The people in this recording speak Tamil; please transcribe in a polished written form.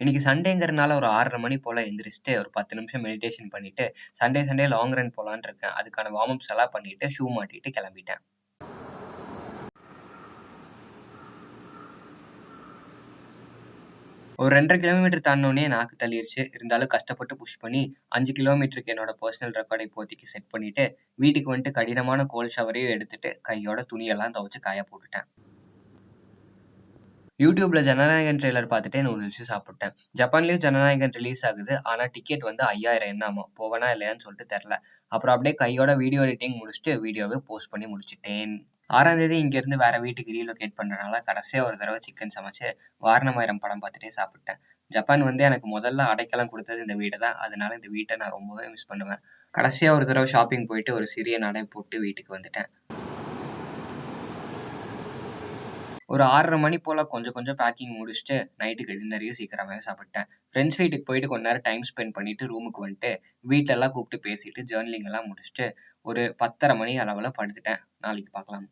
இன்னைக்கு சண்டேங்கிறனால ஒரு 6:30 மணி போல எந்திரிச்சுட்டு, ஒரு 10 நிமிஷம் மெடிடேஷன் பண்ணிட்டு, சண்டே லாங் ரன் போலான்னு இருக்கேன். அதுக்கான வார்ம் அப்ஸ் எல்லாம் பண்ணிட்டு, ஷூ மாட்டிட்டு கெளம்பிட்டேன். ஒரு 2 1/2 கிலோமீட்டர் தாண்டுனோனே நாக்கு தள்ளிருச்சு. இருந்தாலும் கஷ்டப்பட்டு புஷ் பண்ணி 5 கிலோமீட்டருக்கு என்னோட பெர்சனல் ரெக்கார்ட இப்போதைக்கு செட் பண்ணிட்டு, வீட்டுக்கு வந்துட்டு கடினமான கோல்ட் ஷவரையும் எடுத்துட்டு, கையோட துணியெல்லாம் துவைச்சு காய போட்டுட்டேன். YouTubeல ஜனநாயகன் ட்ரெய்லர் பார்த்துட்டே நூடுல்ஸ் சாப்பிட்டேன். ஜப்பான்லயும் ஜனநாயகன் ரிலீஸ் ஆகுது. ஆனா டிக்கெட் வந்து 5000 என்னாமாம். போவேனா இல்லையான்னு சொல்லிட்டு தெர்ல. அப்புறம் அப்படியே கையோட வீடியோ எடிட்டிங் முடிச்சுட்டு வீடியோவ போஸ்ட் பண்ணி முடிச்சுட்டேன். 6ஆம் தேதி இங்கேருந்து வேற வீட்டுக்கு ரீலொகேட் பண்றனால கடைசியா ஒரு தடவ சிக்கன் சமைச்சு வாரணமாயிரம் படம் பார்த்துட்டே சாப்பிட்டேன். ஜப்பான் வந்து எனக்கு முதல்ல அடைக்கலம் குடுத்தது இந்த வீடு தான். அதனால இந்த வீட்ட நான் ரொம்பவே மிஸ் பண்ணுவேன். கடைசியா ஒரு தடவ ஷாப்பிங் போயிட்டு ஒரு சிறிய நடை போட்டு வீட்டுக்கு வந்துட்டேன். ஒரு 6:30 மணி போல கொஞ்சம் கொஞ்சம் பேக்கிங் முடிச்சுட்டு, நைட்டுக்கு டின்னரையும் சீக்கிரமாவே சாப்பிட்டேன். ஃப்ரெண்ட்ஸ் வீட்டுக்கு போயிட்டு கொஞ்ச நேரம் டைம் ஸ்பெண்ட் பண்ணிட்டு ரூமுக்கு வந்துட்டு, வீட்லலாம் கூப்பிட்டு பேசிட்டு, ஜர்னலிங் எல்லாம் முடிச்சுட்டு, ஒரு 10:30 மணி அளவுல படுத்துட்டேன். நாளைக்கு பார்க்கலாம்.